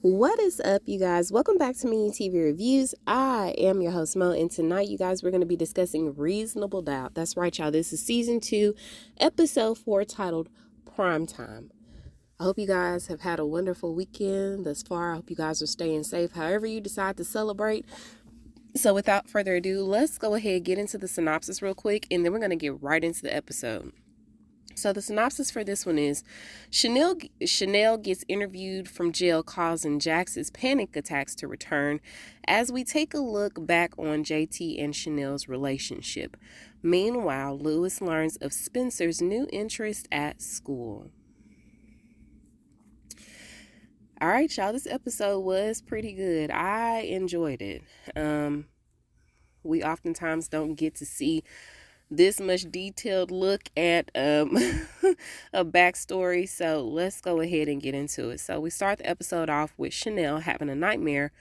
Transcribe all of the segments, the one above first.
What is up, you guys? Welcome back to Me TV Reviews. I am your host, Mo, and tonight, you guys, we're going to be discussing Reasonable Doubt. That's right, y'all. This is season 2, episode 4, titled Primetime. I hope you guys have had a wonderful weekend thus far. I hope you guys are staying safe, however you decide to celebrate. So without further ado, let's go ahead and get into the synopsis real quick, and then we're going to get right into the episode. So the synopsis for this one is Shanelle gets interviewed from jail, causing Jax's panic attacks to return as we take a look back on JT and Shanelle's relationship. Meanwhile, Lewis learns of Spenser's new interest at school. All right, y'all, this episode was pretty good. I enjoyed it. We oftentimes don't get to see this much detailed look at a backstory, so let's go ahead and get into it. So we start the episode off with Shanelle having a nightmare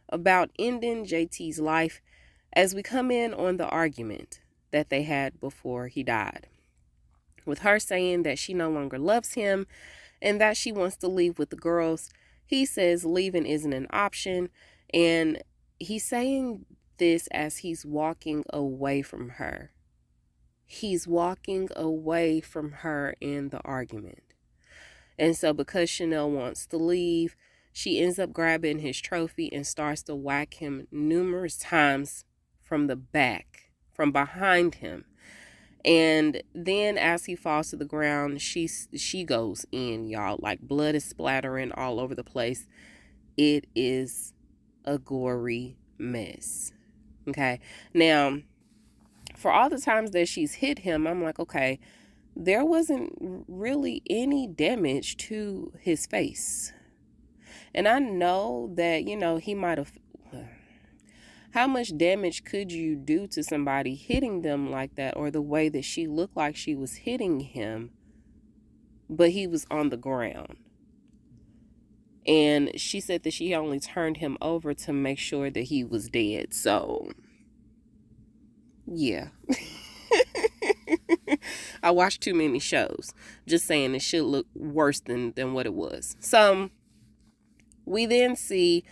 about ending JT's life as we come in on the argument that they had before he died, with her saying that she no longer loves him and that she wants to leave with the girls. He says leaving isn't an option, and he's saying this as he's walking away from her. He's walking away from her in the argument. And so because Shanelle wants to leave, she ends up grabbing his trophy and starts to whack him numerous times from the back, from behind him. And then as he falls to the ground, she goes in, y'all. Like, blood is splattering all over the place. It is a gory mess. Okay. Now, for all the times that she's hit him, I'm like, okay, there wasn't really any damage to his face. And I know that, he might have... How much damage could you do to somebody hitting them like that, or the way that she looked like she was hitting him, but he was on the ground? And she said that she only turned him over to make sure that he was dead. So, yeah. I watched too many shows. Just saying, it should look worse than what it was. So we then see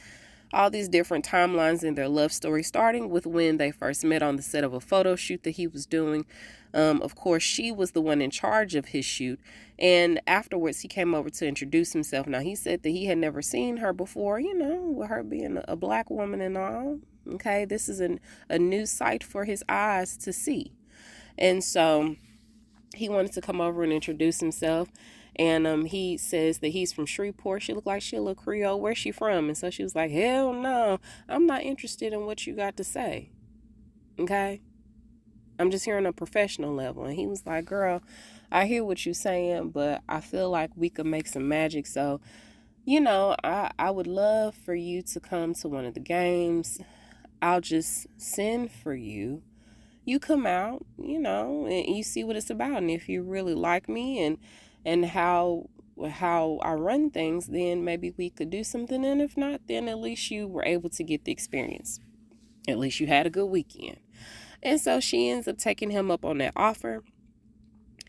all these different timelines in their love story, starting with when they first met on the set of a photo shoot that he was doing. Of course, she was the one in charge of his shoot. And afterwards, he came over to introduce himself. Now, he said that he had never seen her before, with her being a black woman and all. Okay, this is a new sight for his eyes to see. And so he wanted to come over and introduce himself. And he says that he's from Shreveport. She looked like she a little Creole. Where's she from? And so she was like, hell no, I'm not interested in what you got to say. Okay? I'm just here on a professional level. And he was like, girl, I hear what you're saying, but I feel like we could make some magic. So, I would love for you to come to one of the games. I'll just send for you. You come out, and you see what it's about. And if you really like me and how I run things, then maybe we could do something. And if not, then at least you were able to get the experience. At least you had a good weekend. And so she ends up taking him up on that offer.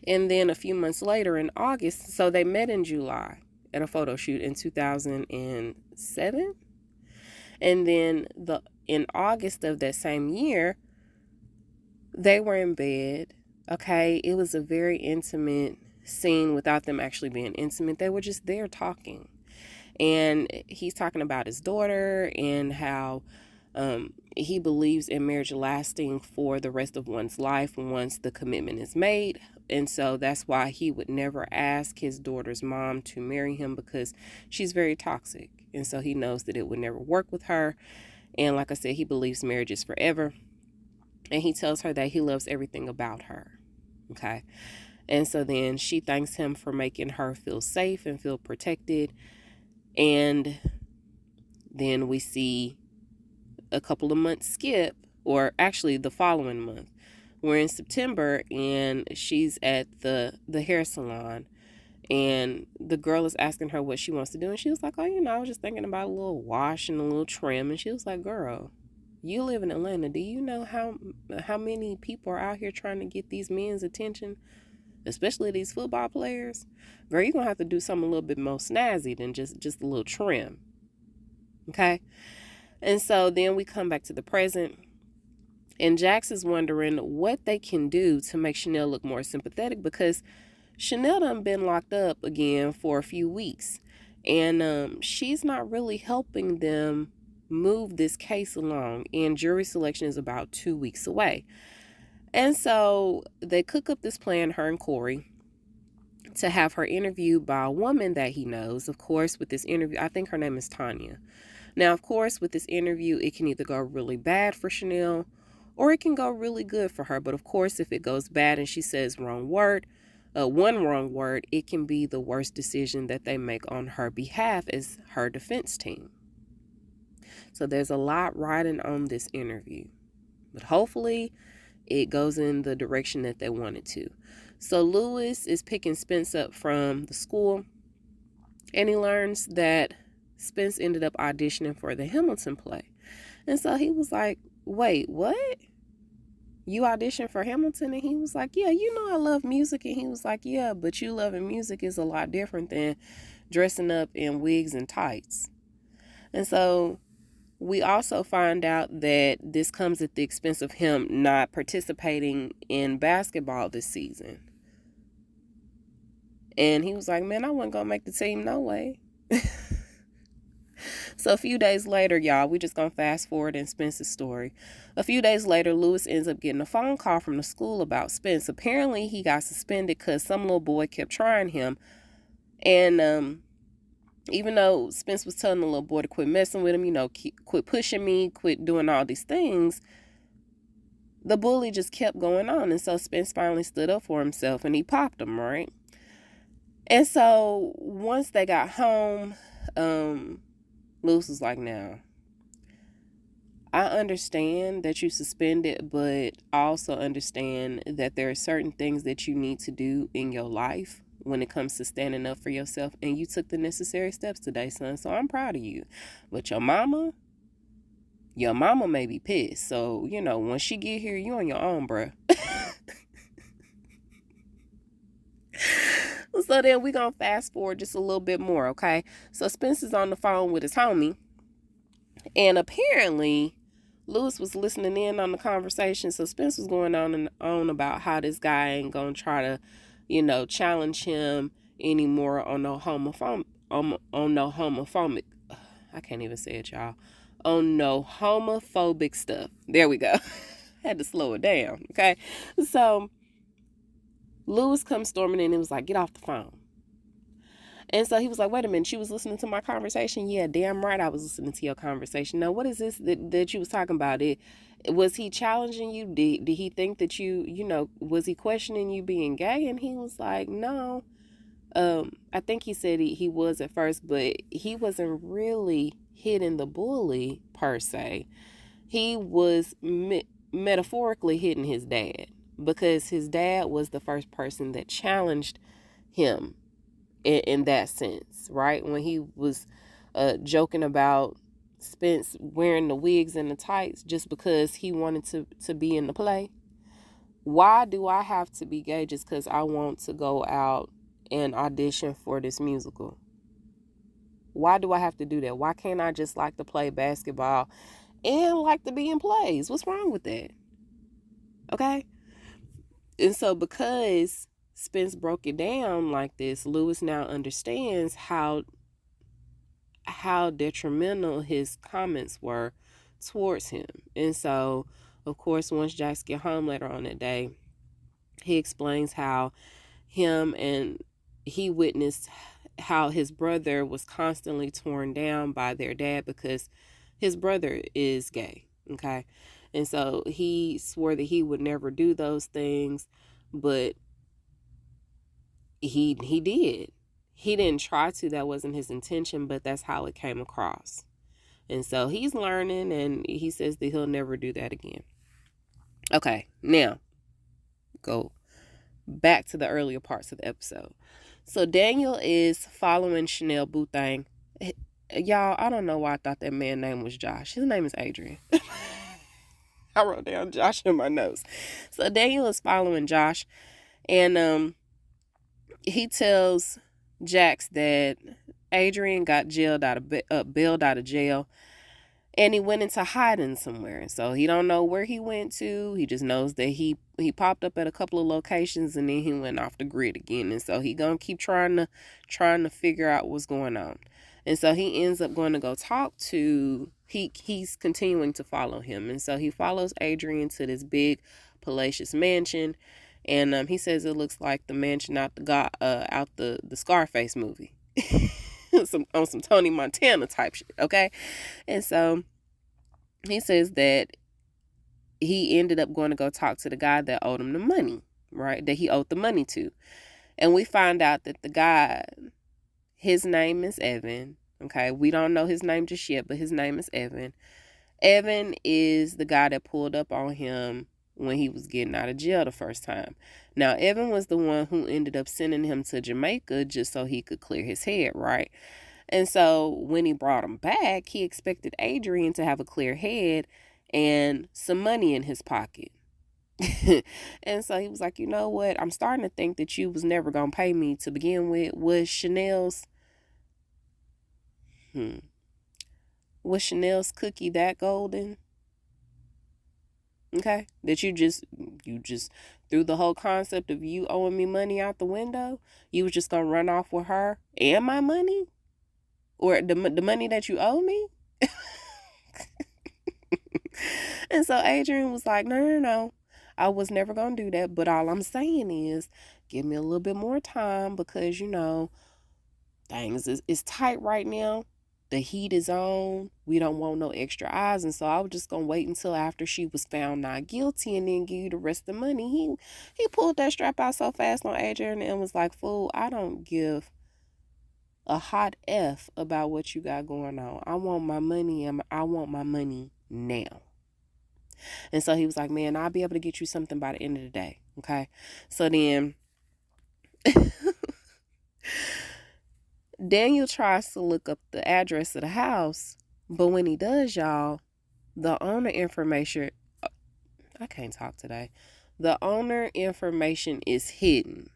And then a few months later in August, so they met in July at a photo shoot in 2007. And then in August of that same year, they were in bed. Okay, it was a very intimate scene without them actually being intimate. They were just there talking. And he's talking about his daughter and how he believes in marriage lasting for the rest of one's life once the commitment is made. And so that's why he would never ask his daughter's mom to marry him, because she's very toxic. And so he knows that it would never work with her. And like I said, he believes marriage is forever. And he tells her that he loves everything about her. Okay. And so then she thanks him for making her feel safe and feel protected. And then we see a couple of months skip, or actually the following month. We're in September and she's at the hair salon. And the girl is asking her what she wants to do. And she was like, oh, I was just thinking about a little wash and a little trim. And she was like, girl, you live in Atlanta. Do you know how many people are out here trying to get these men's attention? especially these football players, girl, you're going to have to do something a little bit more snazzy than just a little trim. Okay. And so then we come back to the present. And Jax is wondering what they can do to make Shanelle look more sympathetic, because Shanelle done been locked up again for a few weeks. And she's not really helping them move this case along. And jury selection is about 2 weeks away. And so they cook up this plan, her and Corey, to have her interviewed by a woman that he knows. Of course, with this interview, I think her name is Tanya. Now, of course, with this interview, it can either go really bad for Shanelle or it can go really good for her. But of course, if it goes bad and she says one wrong word, it can be the worst decision that they make on her behalf as her defense team. So there's a lot riding on this interview. But hopefully it goes in the direction that they want it to. So Lewis is picking Spence up from the school, and he learns that Spence ended up auditioning for the Hamilton play. And so he was like, wait, what? You auditioned for Hamilton? And he was like, yeah, I love music. And he was like, yeah, but you loving music is a lot different than dressing up in wigs and tights. And so we also find out that this comes at the expense of him not participating in basketball this season. And he was like, man, I wasn't going to make the team no way. So a few days later, y'all, we just going to fast forward in Spence's story. A few days later, Lewis ends up getting a phone call from the school about Spence. Apparently, he got suspended because some little boy kept trying him. And even though Spence was telling the little boy to quit messing with him, quit pushing me, quit doing all these things, the bully just kept going on. And so Spence finally stood up for himself and he popped him, right? And so once they got home, Lewis was like, now, I understand that you suspended, but I also understand that there are certain things that you need to do in your life when it comes to standing up for yourself. And you took the necessary steps today, son. So I'm proud of you. But your mama may be pissed. So, when she get here, you on your own, bruh. So then we're going to fast forward just a little bit more, okay? So Spencer's on the phone with his homie. And apparently, Lewis was listening in on the conversation. So Spence was going on and on about how this guy ain't going to try to, challenge him anymore on no homophobic, I can't even say it, y'all. On no homophobic stuff. There we go. Had to slow it down, okay? So Lewis comes storming in and was like, get off the phone. And so he was like, wait a minute, you was listening to my conversation? Yeah, damn right I was listening to your conversation. Now, what is this that you was talking about? Was he challenging you? Did he think that was he questioning you being gay? And he was like, no. I think he said he was at first, but he wasn't really hitting the bully per se. He was metaphorically hitting his dad, because his dad was the first person that challenged him in that sense, right? When he was joking about Spence wearing the wigs and the tights just because he wanted to be in the play. Why do I have to be gay just because I want to go out and audition for this musical? Why do I have to do that? Why can't I just like to play basketball and like to be in plays? What's wrong with that? Okay? And so because Spence broke it down like this, Lewis now understands how detrimental his comments were towards him. And so, of course, once Jax get home later on that day, he explains how he witnessed how his brother was constantly torn down by their dad because his brother is gay, okay? And so he swore that he would never do those things, but he did. He didn't try to. That wasn't his intention, but that's how it came across. And so he's learning, and he says that he'll never do that again. Okay, now go back to the earlier parts of the episode. So Daniel is following Shanelle Boothang. Y'all, I don't know why I thought that man's name was Josh. His name is Adrian. I wrote down Josh in my notes. So Daniel is following Josh, and he tells Jax that Adrian got bailed out of jail, and he went into hiding somewhere. So he don't know where he went to. He just knows that he popped up at a couple of locations, and then he went off the grid again. And so he gonna keep trying to figure out what's going on. And so he ends up going to go talk to he's continuing to follow him. And so he follows Adrian to this big palatial mansion, and he says it looks like the mansion out the Scarface movie. on some Tony Montana type shit, okay? And so he says that he ended up going to go talk to the guy that owed him the money, right? That he owed the money to. And we find out that the guy, his name is Evan, okay? We don't know his name just yet, but his name is Evan. Evan is the guy that pulled up on him when he was getting out of jail the first time. Now, Evan was the one who ended up sending him to Jamaica just so he could clear his head, right? And so when he brought him back, he expected Adrian to have a clear head and some money in his pocket. And so he was like, you know what? I'm starting to think that you was never going to pay me to begin with. Was Chanel's cookie that golden? Okay, that you just threw the whole concept of you owing me money out the window. You was just gonna run off with her and my money, or the money that you owe me. And so Adrian was like, no, I was never gonna do that. But all I'm saying is, give me a little bit more time, because things is tight right now. The heat is on. We don't want no extra eyes. And so I was just going to wait until after she was found not guilty and then give you the rest of the money. He pulled that strap out so fast on Adrian and was like, fool, I don't give a hot F about what you got going on. I want my money, and I want my money now. And so he was like, man, I'll be able to get you something by the end of the day. Okay. So then Daniel tries to look up the address of the house, but when he does, y'all, the owner information, I can't talk today. The owner information is hidden.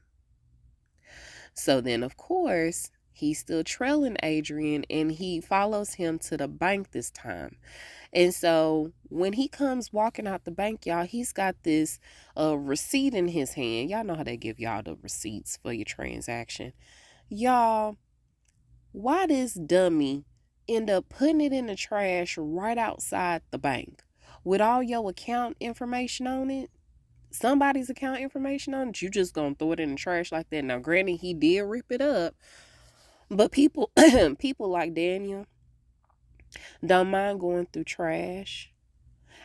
So then, of course, he's still trailing Adrian, and he follows him to the bank this time. And so when he comes walking out the bank, y'all, he's got this receipt in his hand. Y'all know how they give y'all the receipts for your transaction. Y'all, why this dummy end up putting it in the trash right outside the bank with all your account information on it? Somebody's account information on it. You just gonna throw it in the trash like that? Now, granted, he did rip it up, but people like Daniel don't mind going through trash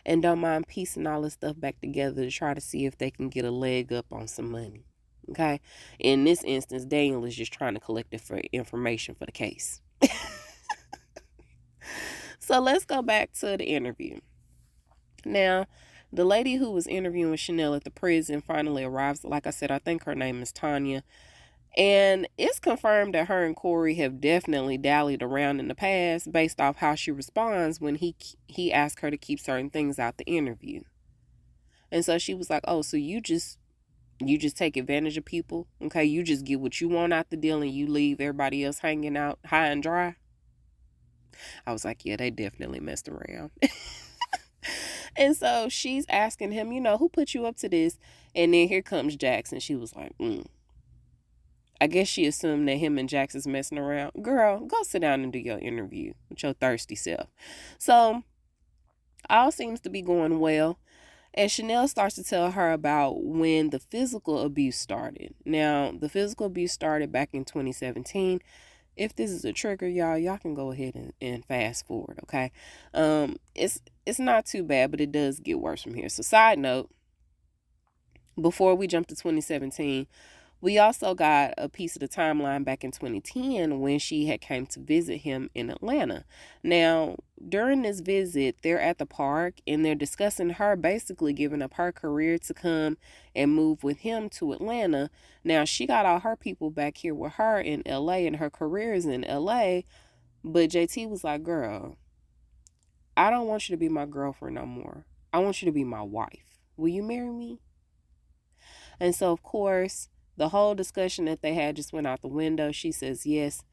and don't mind piecing all this stuff back together to try to see if they can get a leg up on some money. Okay. In this instance, Daniel is just trying to collect it for information for the case. So let's go back to the interview. Now, the lady who was interviewing Shanelle at the prison finally arrives. Like I said, I think her name is Tanya. And it's confirmed that her and Corey have definitely dallied around in the past based off how she responds when he asked her to keep certain things out the interview. And so she was like, oh, so you just take advantage of people, okay? You just get what you want out the deal and you leave everybody else hanging out high and dry. I was like, yeah, they definitely messed around. And so she's asking him, who put you up to this? And then here comes Jax, and she was like, I guess she assumed that him and Jax is messing around. Girl, go sit down and do your interview with your thirsty self. So all seems to be going well. And Shanelle starts to tell her about when the physical abuse started. Now, the physical abuse started back in 2017. If this is a trigger, y'all can go ahead and fast forward, okay? It's not too bad, but it does get worse from here. So side note, before we jump to 2017, we also got a piece of the timeline back in 2010 when she had came to visit him in Atlanta. Now, during this visit, they're at the park and they're discussing her basically giving up her career to come and move with him to Atlanta. Now, she got all her people back here with her in LA and her career is in LA. But JT was like, girl, I don't want you to be my girlfriend no more. I want you to be my wife. Will you marry me? And so, of course, the whole discussion that they had just went out the window. She says yes.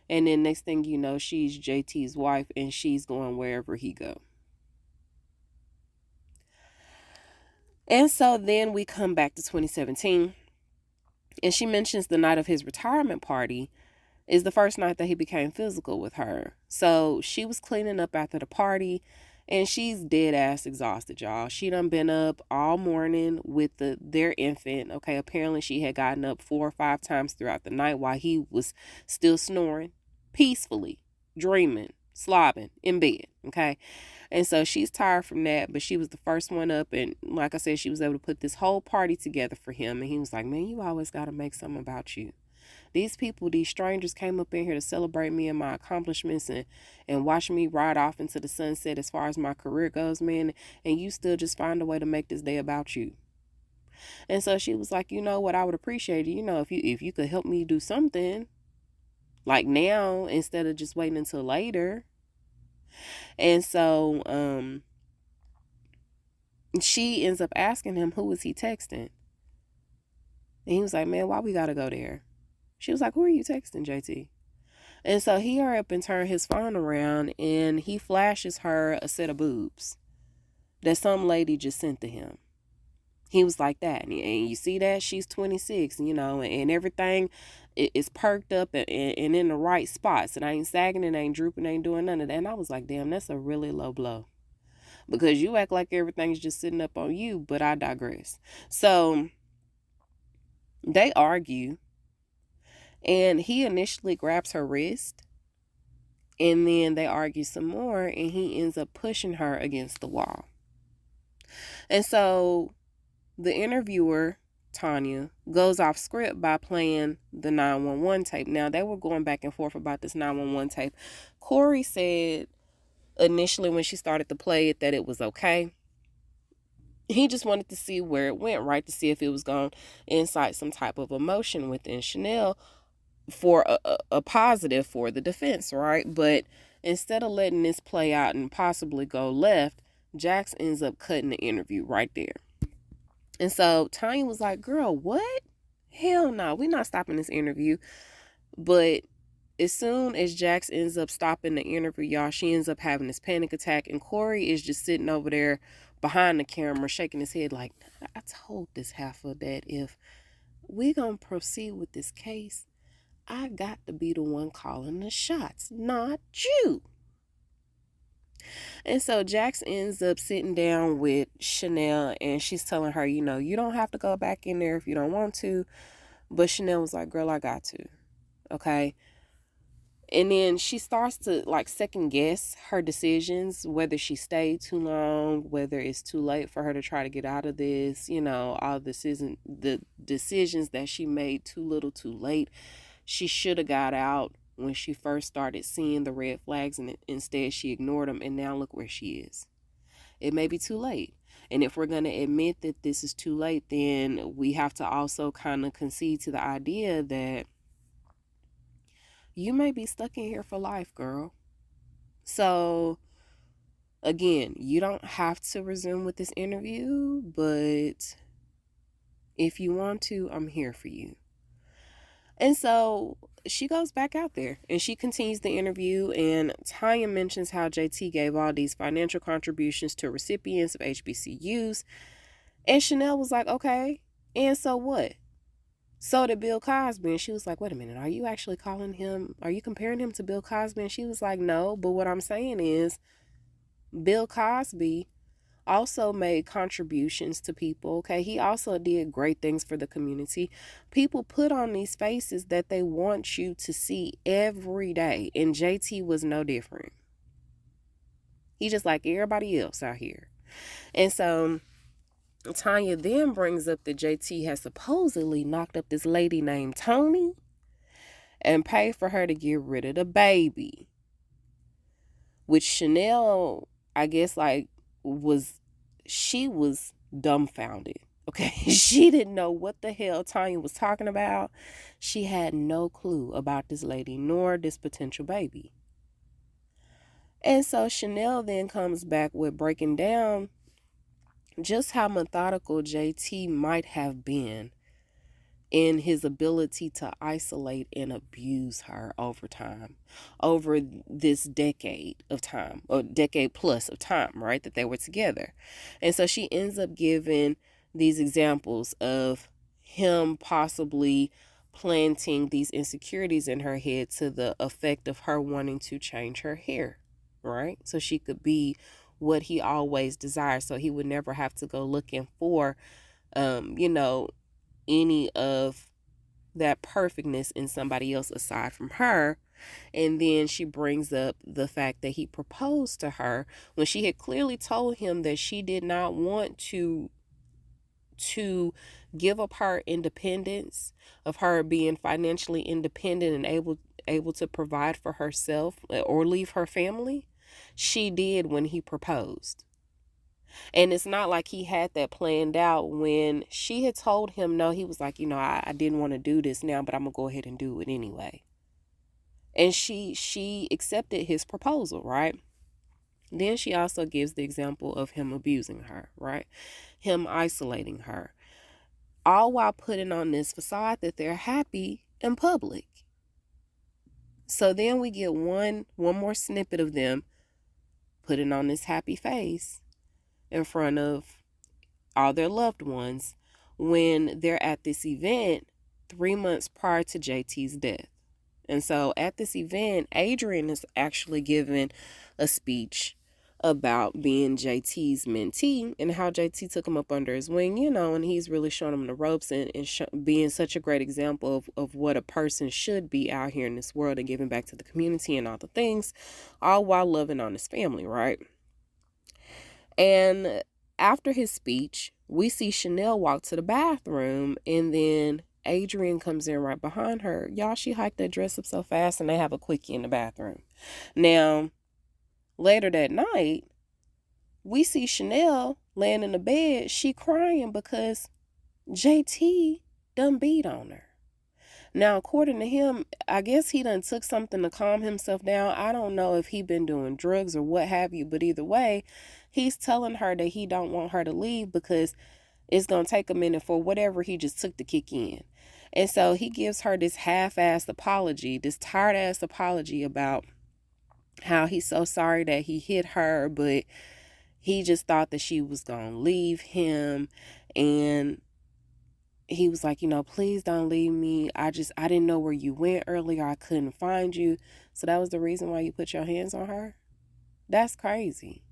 And then next thing you know, she's JT's wife and she's going wherever he go. And so then we come back to 2017, and she mentions the night of his retirement party is the first night that he became physical with her. So she was cleaning up after the party, and she's dead ass exhausted, y'all. She done been up all morning with their infant. Okay, apparently she had gotten up 4 or 5 times throughout the night while he was still snoring peacefully, dreaming, slobbing in bed. Okay. And so she's tired from that, but she was the first one up. And like I said, she was able to put this whole party together for him. And he was like, man, you always got to make something about you. These people, these strangers came up in here to celebrate me and my accomplishments and watch me ride off into the sunset as far as my career goes, man. And you still just find a way to make this day about you. And so she was like, you know what, I would appreciate it, if you could help me do something like now instead of just waiting until later. And so she ends up asking him, who was he texting? And he was like, man, why we gotta go there? She was like, who are you texting, JT? And so he hurried up and turned his phone around, and he flashes her a set of boobs that some lady just sent to him. He was like that. And you see that? She's 26, and everything is perked up and in the right spots. It ain't sagging, it ain't drooping, ain't doing none of that. And I was like, damn, that's a really low blow. Because you act like everything's just sitting up on you, but I digress. So they argue, and he initially grabs her wrist, and then they argue some more, and he ends up pushing her against the wall. And so the interviewer, Tanya, goes off script by playing the 911 tape. Now, they were going back and forth about this 911 tape. Corey said initially when she started to play it that it was okay. He just wanted to see where it went, right? To see if it was going to incite some type of emotion within Shanelle for a positive for the defense, right? But instead of letting this play out and possibly go left, Jax ends up cutting the interview right there. And so Tanya was like, girl, what? Hell no, we're not stopping this interview. But as soon as Jax ends up stopping the interview, y'all, she ends up having this panic attack. And Corey is just sitting over there behind the camera, shaking his head like, I told this heifer that if we're going to proceed with this case, I got to be the one calling the shots, not you. And so Jax ends up sitting down with Shanelle, and she's telling her, you don't have to go back in there if you don't want to. But Shanelle was like, girl, I got to. Okay. And then she starts to second guess her decisions, whether she stayed too long, whether it's too late for her to try to get out of this, all the decisions that she made too little too late. She should have got out when she first started seeing the red flags, and instead she ignored them, and now look where she is. It may be too late. And if we're going to admit that this is too late, then we have to also kind of concede to the idea that you may be stuck in here for life, girl. So, again, you don't have to resume with this interview, but if you want to, I'm here for you. And so she goes back out there and she continues the interview, and Tanya mentions how JT gave all these financial contributions to recipients of HBCUs. And Shanelle was like, okay, and so what? So did Bill Cosby. And she was like, wait a minute, are you actually are you comparing him to Bill Cosby? And she was like, no, but what I'm saying is Bill Cosby also made contributions to people. Okay, he also did great things for the community. People put on these faces that they want you to see every day, and JT was no different. He just like everybody else out here. And so Tanya then brings up that JT has supposedly knocked up this lady named Tony and paid for her to get rid of the baby, which Shanelle, I guess, she was dumbfounded. Okay, she didn't know what the hell Tanya was talking about. She had no clue about this lady nor this potential baby. And so Shanelle then comes back with breaking down just how methodical JT might have been in his ability to isolate and abuse her over time, over this decade of time, or decade plus of time, right, that they were together. And so she ends up giving these examples of him possibly planting these insecurities in her head to the effect of her wanting to change her hair, right? So she could be what he always desired. So he would never have to go looking for, you know, any of that perfectness in somebody else aside from her. And then she brings up the fact that he proposed to her when she had clearly told him that she did not want to give up her independence, of her being financially independent and able to provide for herself or leave her family. She did when he proposed. And it's not like he had that planned out. When she had told him no, he was like, I didn't want to do this now, but I'm gonna go ahead and do it anyway. And she accepted his proposal, right? Then she also gives the example of him abusing her, right? Him isolating her, all while putting on this facade that they're happy in public. So then we get one more snippet of them putting on this happy face in front of all their loved ones when they're at this event 3 months prior to JT's death. And so at this event, Adrian is actually giving a speech about being JT's mentee and how JT took him up under his wing, and he's really showing him the ropes and being such a great example of what a person should be out here in this world and giving back to the community and all the things, all while loving on his family, right? And after his speech, we see Shanelle walk to the bathroom, and then Adrian comes in right behind her. Y'all, she hiked that dress up so fast, and they have a quickie in the bathroom. Now, later that night, we see Shanelle laying in the bed. She crying because JT done beat on her. Now, according to him, I guess he done took something to calm himself down. I don't know if he been doing drugs or what have you, but either way, he's telling her that he don't want her to leave because it's going to take a minute for whatever he just took to kick in. And so he gives her this half-assed apology, this tired-ass apology about how he's so sorry that he hit her, but he just thought that she was going to leave him. And he was like, please don't leave me. I didn't know where you went earlier. I couldn't find you. So that was the reason why you put your hands on her? That's crazy.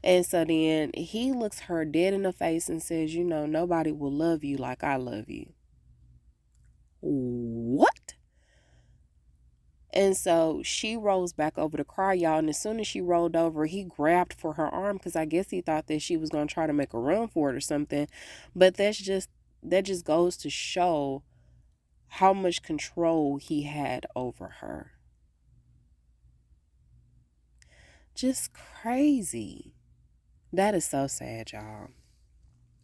And so then he looks her dead in the face and says, nobody will love you like I love you. What? And so she rolls back over to cry, y'all. And as soon as she rolled over, he grabbed for her arm because I guess he thought that she was going to try to make a run for it or something. But that just goes to show how much control he had over her. Just crazy. That is so sad, y'all.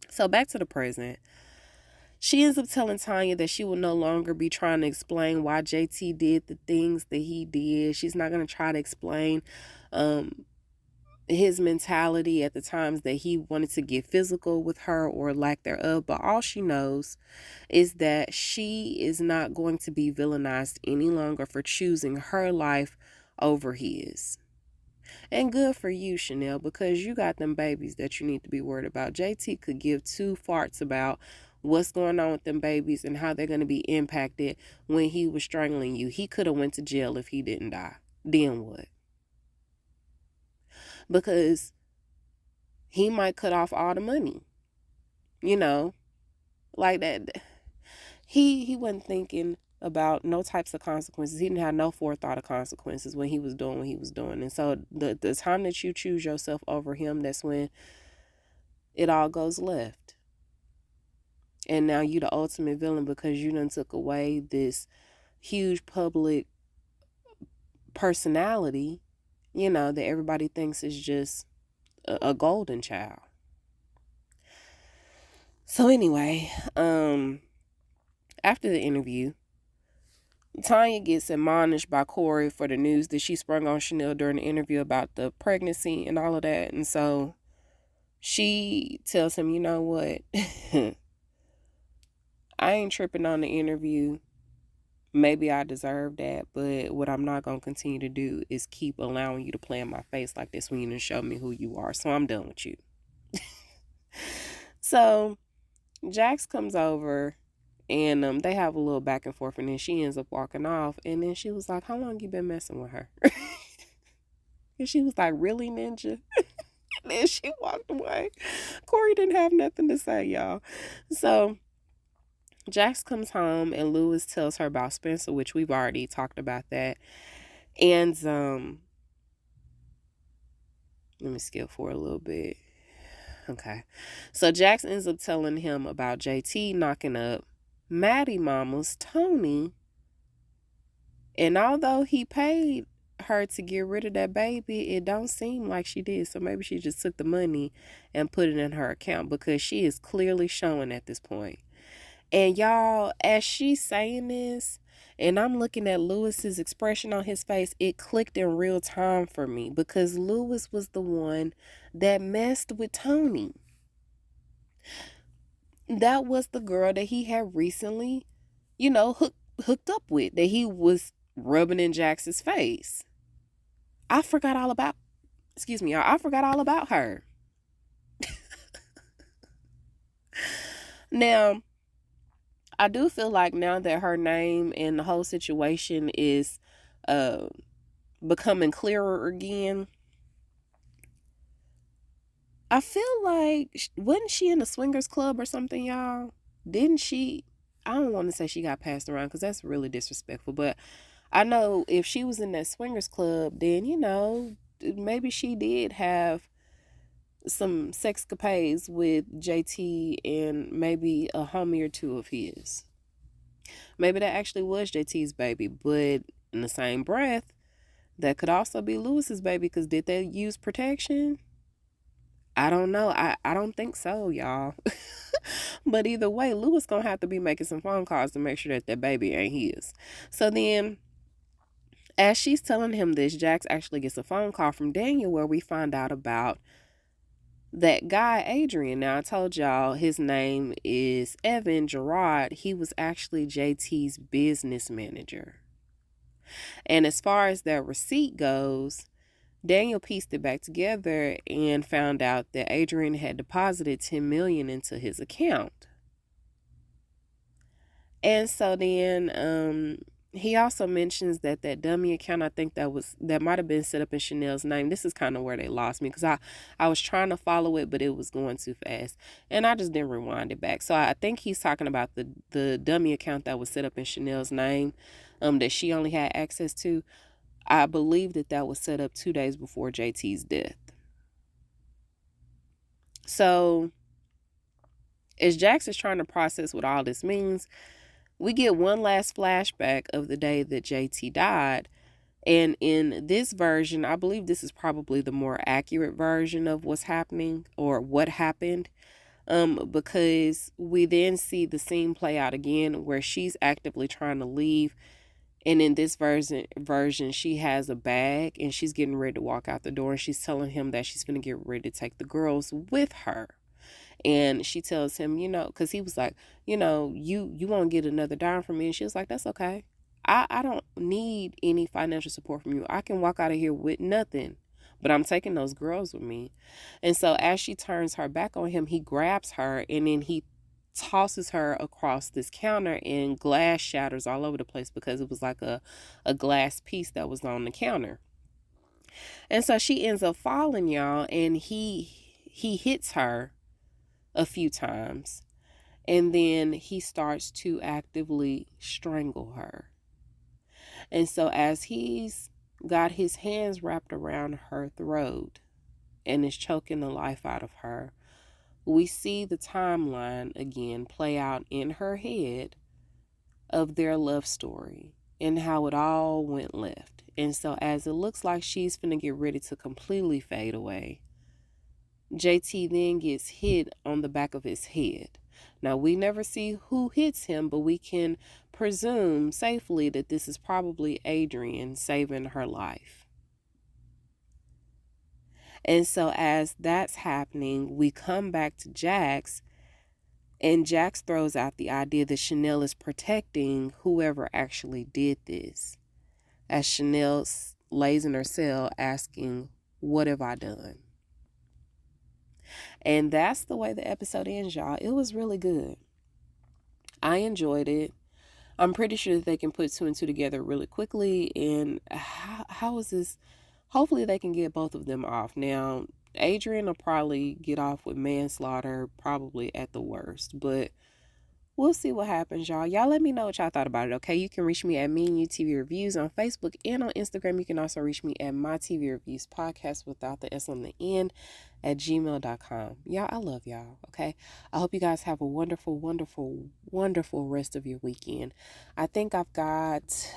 So back to the present. She ends up telling Tanya that she will no longer be trying to explain why JT did the things that he did. She's not going to try to explain his mentality at the times that he wanted to get physical with her or lack thereof. But all she knows is that she is not going to be villainized any longer for choosing her life over his. And good for you, Shanelle, because you got them babies that you need to be worried about. JT could give two farts about what's going on with them babies and how they're going to be impacted when he was strangling you. He could have went to jail if he didn't die. Then what? Because he might cut off all the money. Like that. He wasn't thinking about no types of consequences. He didn't have no forethought of consequences when he was doing what he was doing. And so the time that you choose yourself over him, that's when it all goes left. And now you the ultimate villain because you done took away this huge public personality, that everybody thinks is just a golden child. So anyway, after the interview, Tanya gets admonished by Corey for the news that she sprung on Shanelle during the interview about the pregnancy and all of that. And so she tells him, you know what? I ain't tripping on the interview. Maybe I deserve that, but what I'm not going to continue to do is keep allowing you to play in my face like this when you didn't show me who you are. So I'm done with you. So Jax comes over and they have a little back and forth, and then she ends up walking off. And then she was like, "How long you been messing with her?" And she was like, "Really, Ninja?" And then she walked away. Corey didn't have nothing to say, y'all. So Jax comes home and Lewis tells her about Spenser, which we've already talked about that. And let me skip for a little bit. Okay. So Jax ends up telling him about JT knocking up Maddie Mama's Tony. And although he paid her to get rid of that baby, it don't seem like she did. So maybe she just took the money and put it in her account, because she is clearly showing at this point. And y'all, as she's saying this, and I'm looking at Lewis's expression on his face, it clicked in real time for me, because Lewis was the one that messed with Tony. That was the girl that he had recently, hooked up with, that he was rubbing in Jax's face. I forgot all about, excuse me, I forgot all about her. Now, I do feel like now that her name and the whole situation is becoming clearer again, I feel like, wasn't she in a swingers club or something, y'all? Didn't she? I don't want to say she got passed around, because that's really disrespectful, but I know if she was in that swingers club, then, maybe she did have some sexcapades with JT and maybe a homie or two of his. Maybe that actually was JT's baby, but in the same breath, that could also be Lewis's baby, because did they use protection? I don't know. I don't think so, y'all. But either way, Lewis gonna have to be making some phone calls to make sure that that baby ain't his. So then, as she's telling him this, Jax actually gets a phone call from Daniel, where we find out about that guy, Adrian. Now, I told y'all his name is Evan Gerard. He was actually JT's business manager. And as far as that receipt goes, Daniel pieced it back together and found out that Adrian had deposited $10 million into his account. And so then he also mentions that dummy account, I think that might have been set up in Shanelle's name. This is kind of where they lost me, because I was trying to follow it, but it was going too fast, and I just didn't rewind it back. So I think he's talking about the dummy account that was set up in Shanelle's name, that she only had access to. I believe that was set up 2 days before JT's death. So as Jax is trying to process what all this means, we get one last flashback of the day that JT died. And in this version, I believe this is probably the more accurate version of what's happening, or what happened, because we then see the scene play out again where she's actively trying to leave. And in this version, she has a bag and she's getting ready to walk out the door, and she's telling him that she's going to get ready to take the girls with her. And she tells him, because he was like, you won't get another dime from me. And she was like, that's okay. I don't need any financial support from you. I can walk out of here with nothing, but I'm taking those girls with me. And so as she turns her back on him, he grabs her, and then he tosses her across this counter, and glass shatters all over the place, because it was like a glass piece that was on the counter. And so she ends up falling, y'all, and he hits her a few times, and then he starts to actively strangle her. And so as he's got his hands wrapped around her throat and is choking the life out of her, we see the timeline again play out in her head of their love story and how it all went left. And so as it looks like she's finna get ready to completely fade away, JT then gets hit on the back of his head. Now, we never see who hits him, but we can presume safely that this is probably Adrian saving her life. And so as that's happening, we come back to Jax, And Jax throws out the idea that Shanelle is protecting whoever actually did this, as Shanelle lays in her cell asking, "What have I done?" And that's the way the episode ends, y'all. It was really good. I enjoyed it. I'm pretty sure that they can put two and two together really quickly. And how is this? Hopefully, they can get both of them off. Now, Adrian will probably get off with manslaughter, probably at the worst. But we'll see what happens, y'all. Y'all let me know what y'all thought about it, okay? You can reach me at Me and You TV Reviews on Facebook and on Instagram. You can also reach me at My TV Reviews Podcast without the S on the end at gmail.com. Y'all, I love y'all, okay? I hope you guys have a wonderful, wonderful, wonderful rest of your weekend. I think I've got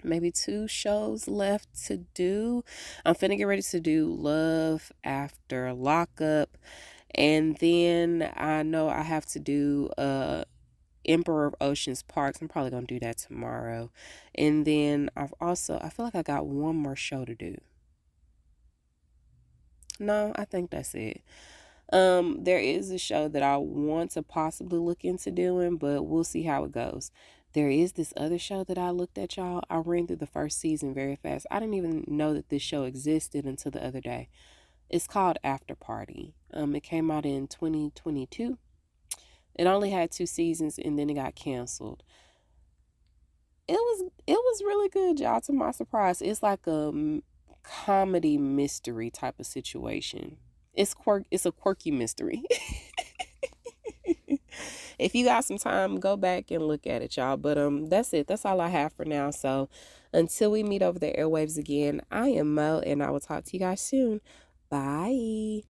maybe 2 shows left to do. I'm finna get ready to do Love After Lockup. And then I know I have to do Emperor of Ocean's Parks. I'm probably going to do that tomorrow. And then I feel like I got one more show to do. No, I think that's it. There is a show that I want to possibly look into doing, but we'll see how it goes. There is this other show that I looked at, y'all. I ran through the first season very fast. I didn't even know that this show existed until the other day. It's called After Party. It came out in 2022. It only had 2 seasons and then it got canceled. It was really good, y'all, to my surprise. It's like a comedy mystery type of situation. It's a quirky mystery. If you got some time, go back and look at it, y'all. But that's it. That's all I have for now. So until we meet over the airwaves again, I am Mo and I will talk to you guys soon. Bye.